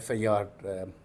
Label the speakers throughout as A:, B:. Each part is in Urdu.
A: FIR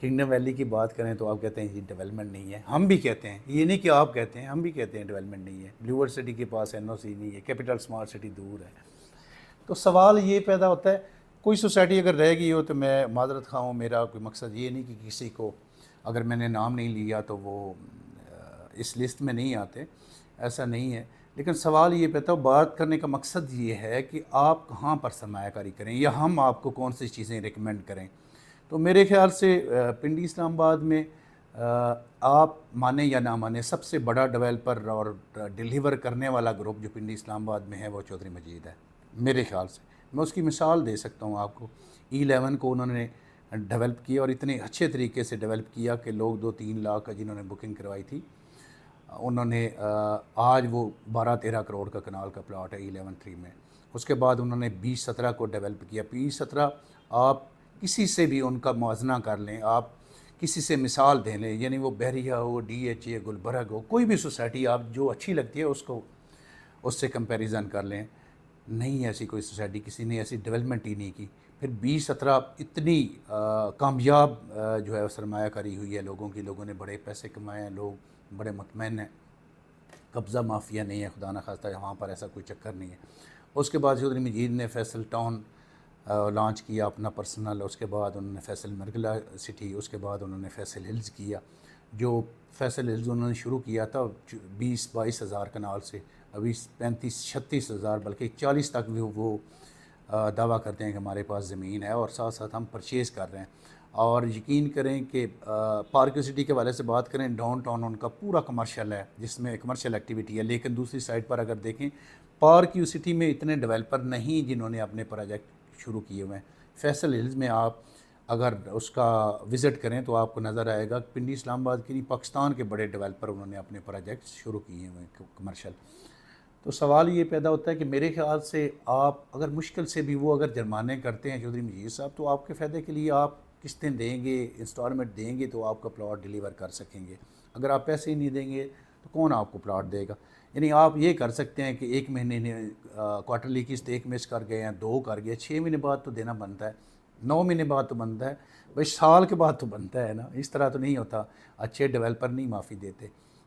A: کنگڈم ویلی کی بات کریں تو آپ کہتے ہیں جی ڈیولپمنٹ نہیں ہے. ہم بھی کہتے ہیں, یہ نہیں کہ آپ کہتے ہیں, ہم بھی کہتے ہیں ڈیولپمنٹ نہیں ہے. بلیو ورلڈ سٹی کے پاس NOC نہیں ہے, کیپٹل اسمارٹ سٹی دور ہے. تو سوال یہ پیدا ہوتا ہے, کوئی سوسائٹی اگر رہ گئی ہو تو میں معذرت خواہ ہوں, میرا کوئی مقصد یہ نہیں کہ کسی کو اگر میں نے نام نہیں لیا تو وہ اس لسٹ میں نہیں آتے, ایسا نہیں ہے. لیکن سوال یہ پیدا ہو, بات کرنے کا مقصد یہ ہے کہ آپ کہاں پر سرمایہ کاری کریں یا ہم آپ کو کون سی چیزیں ریکمینڈ کریں. تو میرے خیال سے پنڈی اسلام آباد میں آپ مانیں یا نہ مانیں, سب سے بڑا ڈیولپر اور ڈیلیور کرنے والا گروپ جو پنڈی اسلام آباد میں ہے وہ چودھری مجید ہے. میرے خیال سے میں اس کی مثال دے سکتا ہوں آپ کو. E11 کو انہوں نے ڈیولپ کیا اور اتنے اچھے طریقے سے ڈیولپ کیا کہ لوگ 2-3 لاکھ کا جنہوں نے بکنگ کروائی تھی, انہوں نے آج وہ 12-13 کروڑ کا کنال کا پلاٹ ہے E11-3 میں. اس کے بعد انہوں نے 20-17 کو ڈیولپ کیا. 20-17 آپ کسی سے بھی ان کا موازنہ کر لیں, آپ کسی سے مثال دے لیں, یعنی وہ بحریہ ہو, DHA, گلبرگ ہو, کوئی بھی سوسائٹی آپ جو اچھی لگتی ہے اس سے کمپیریزن کر لیں. نہیں ایسی کوئی سوسائٹی, کسی نے ایسی ڈیولپمنٹ ہی نہیں کی. پھر 20-17 اتنی کامیاب جو ہے سرمایہ کاری ہوئی ہے لوگوں کی, لوگوں نے بڑے پیسے کمائے ہیں, لوگ بڑے مطمئن ہیں, قبضہ مافیا نہیں ہے, خدا نہ خواستہ وہاں پر ایسا کوئی چکر نہیں ہے. اس کے بعد چودھری مجید نے فیصل ٹاؤن لانچ کیا اپنا پرسنل, اس کے بعد انہوں نے فیصل مرگلا سٹی, اس کے بعد انہوں نے فیصل ہلز کیا. جو فیصل ہلز انہوں نے شروع کیا تھا 20-22 ہزار کنال سے, ابھی 35-36 ہزار بلکہ 40 تک بھی وہ دعویٰ کرتے ہیں کہ ہمارے پاس زمین ہے اور ساتھ ساتھ ہم پرچیز کر رہے ہیں. اور یقین کریں کہ پارک سٹی کے والے سے بات کریں, ڈاؤن ٹاؤن ان کا پورا کمرشل ہے جس میں کمرشل ایکٹیویٹی ہے. لیکن دوسری سائڈ پر اگر دیکھیں پارک سٹی میں اتنے ڈیولپر نہیں جنہوں نے اپنے پروجیکٹ شروع کیے ہوئے ہیں. فیصل ہلز میں آپ اگر اس کا وزٹ کریں تو آپ کو نظر آئے گا پنڈی اسلام آباد کی نہیں, پاکستان کے بڑے ڈیولپر انہوں نے اپنے پروجیکٹ شروع کیے ہوئے ہیں کمرشل. تو سوال یہ پیدا ہوتا ہے کہ میرے خیال سے آپ اگر مشکل سے بھی وہ اگر جرمانے کرتے ہیں چودھری مجید صاحب, تو آپ کے فائدے کے لیے آپ قسطیں دیں گے, انسٹالمنٹ دیں گے تو آپ کا پلاٹ ڈیلیور کر سکیں گے. اگر آپ پیسے ہی نہیں دیں گے تو کون آپ کو پلاٹ دے گا. یعنی آپ یہ کر سکتے ہیں کہ 1 مہینے نے کوارٹرلی قسط 1 مس کر گئے ہیں, 2 کر گئے, 6 مہینے بعد تو دینا بنتا ہے, 9 مہینے بعد تو بنتا ہے, بھائی سال کے بعد تو بنتا ہے نا. اس طرح تو نہیں ہوتا, اچھے ڈیولپر نہیں معافی دیتے.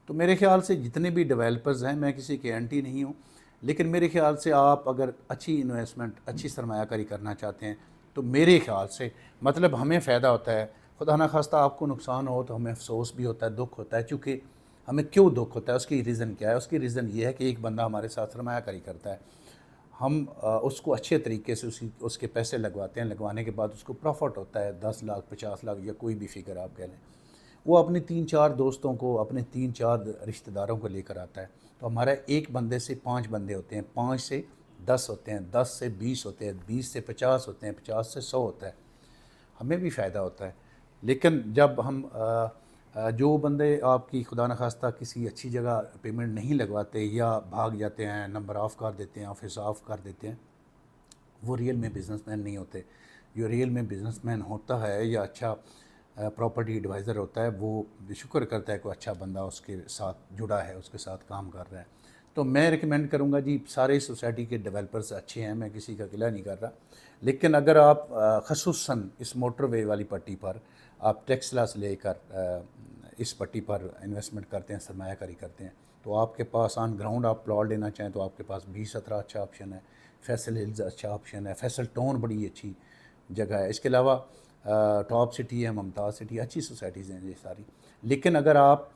A: تو میرے خیال سے جتنے بھی ڈیولپرز ہیں, میں کسی کے اینٹی نہیں ہوں, لیکن میرے خیال سے آپ اگر اچھی انویسٹمنٹ, اچھی سرمایہ کاری کرنا چاہتے ہیں تو میرے خیال سے مطلب ہمیں فائدہ ہوتا ہے, خدا نہ خواستہ آپ کو نقصان ہو تو ہمیں افسوس بھی ہوتا ہے, دکھ ہوتا ہے. چونکہ ہمیں کیوں دکھ ہوتا ہے, اس کی ریزن کیا ہے؟ اس کی ریزن یہ ہے کہ ایک بندہ ہمارے ساتھ سرمایہ کاری کرتا ہے, ہم اس کو اچھے طریقے سے اس کے پیسے لگواتے ہیں, لگوانے کے بعد اس کو پروفٹ ہوتا ہے 10 لاکھ 50 لاکھ یا کوئی بھی فگر آپ کہہ لیں. وہ اپنے 3-4 دوستوں کو, اپنے 3-4 رشتہ داروں کو لے کر آتا ہے. تو ہمارا ایک بندے سے 5 بندے ہوتے ہیں, 5 سے 10 ہوتے ہیں, 10 سے 20 ہوتے ہیں, 20 سے 50 ہوتے ہیں, 50 سے 100 ہوتا ہے. ہمیں بھی فائدہ ہوتا ہے. لیکن جب ہم جو بندے آپ کی خدا نخواستہ کسی اچھی جگہ پیمنٹ نہیں لگواتے یا بھاگ جاتے ہیں, نمبر آف کر دیتے ہیں, آفس آف کر دیتے ہیں, وہ ریئل میں بزنس مین نہیں ہوتے. جو ریئل میں بزنس مین ہوتا ہے یا اچھا پراپرٹی ایڈوائزر ہوتا ہے, وہ شکر کرتا ہے کہ اچھا بندہ اس کے ساتھ جڑا ہے, اس کے ساتھ کام کر رہا ہے. تو میں ریکمینڈ کروں گا جی, سارے سوسائٹی کے ڈیولپرز اچھے ہیں, میں کسی کا گلہ نہیں کر رہا. لیکن اگر آپ خصوصاً اس موٹر وے والی پٹی پر آپ ٹیکس لاس لے کر اس پٹی پر انویسٹمنٹ کرتے ہیں, سرمایہ کاری کرتے ہیں, تو آپ کے پاس آن گراؤنڈ آپ پلاٹ لینا چاہیں تو آپ کے پاس 20-17 اچھا آپشن ہے, فیصل ہلز اچھا آپشن ہے, فیصل ٹاؤن بڑی اچھی جگہ ہے. اس کے علاوہ ٹاپ سٹی ہے, ممتاز سٹی, اچھی سوسائٹیز ہیں یہ ساری. لیکن اگر آپ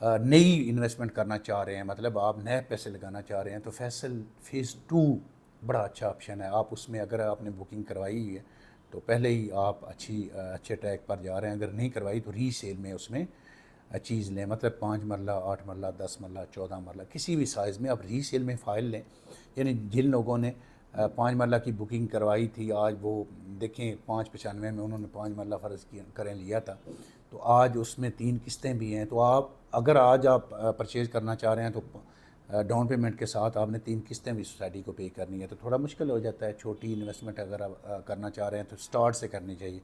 A: نئی انویسٹمنٹ کرنا چاہ رہے ہیں, مطلب آپ نئے پیسے لگانا چاہ رہے ہیں, تو فیصل فیز 2 بڑا اچھا آپشن ہے. آپ اس میں اگر آپ نے بکنگ کروائی ہے تو پہلے ہی آپ اچھے ٹریک پر جا رہے ہیں. اگر نہیں کروائی تو ری سیل میں اس میں چیز لیں, مطلب 5 مرلہ, 8 مرلہ, 10 مرلہ, 14 مرلہ, کسی بھی سائز میں آپ ری سیل میں فائل لیں. یعنی جن لوگوں نے 5 مرلہ کی بکنگ کروائی تھی, آج وہ دیکھیں 595 میں انہوں نے 5 مرلہ فرض کریں لیا تھا, تو آج اس میں 3 قسطیں بھی ہیں. تو آپ اگر آج آپ پرچیز کرنا چاہ رہے ہیں تو ڈاؤن پیمنٹ کے ساتھ آپ نے 3 قسطیں بھی سوسائٹی کو پے کرنی ہے, تو تھوڑا مشکل ہو جاتا ہے. چھوٹی انویسٹمنٹ اگر آپ کرنا چاہ رہے ہیں تو سٹارٹ سے کرنی چاہیے.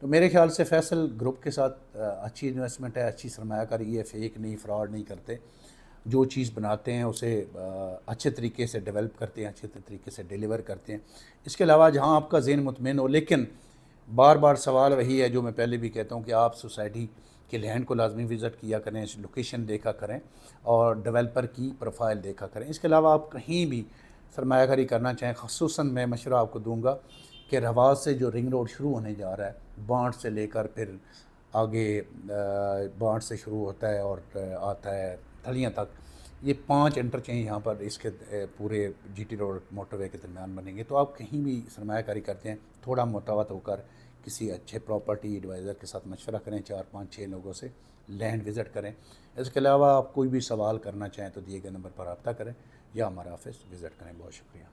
A: تو میرے خیال سے فیصل گروپ کے ساتھ اچھی انویسٹمنٹ ہے, اچھی سرمایہ کاری ہے, فیک نہیں, فراڈ نہیں کرتے. جو چیز بناتے ہیں اسے اچھے طریقے سے ڈیولپ کرتے ہیں, اچھے طریقے سے ڈیلیور کرتے ہیں. اس کے علاوہ جہاں آپ کا ذہن مطمئن ہو, لیکن بار بار سوال وہی ہے جو میں پہلے بھی کہتا ہوں کہ آپ سوسائٹی کے لینڈ کو لازمی وزٹ کیا کریں، لوکیشن دیکھا کریں اور ڈیولپر کی پروفائل دیکھا کریں۔ اس کے علاوہ آپ کہیں بھی سرمایہ کاری کرنا چاہیں، خصوصاً میں مشورہ آپ کو دوں گا کہ رواس سے جو رنگ روڈ شروع ہونے جا رہا ہے، بانٹ سے لے کر پھر آگے بانٹ سے شروع ہوتا ہے اور آتا ہے تھلیاں تک، یہ 5 انٹرچینج یہاں پر اس کے پورے جی ٹی روڈ موٹر وے کے درمیان بنیں گے۔ تو آپ کہیں بھی سرمایہ کاری کرتے ہیں، تھوڑا متوات ہو کر کسی اچھے پراپرٹی ایڈوائزر کے ساتھ مشورہ کریں، 4 5 6 لوگوں سے لینڈ وزٹ کریں۔ اس کے علاوہ آپ کوئی بھی سوال کرنا چاہیں تو دیے گئے نمبر پر رابطہ کریں یا ہمارا آفس وزٹ کریں۔ بہت شکریہ۔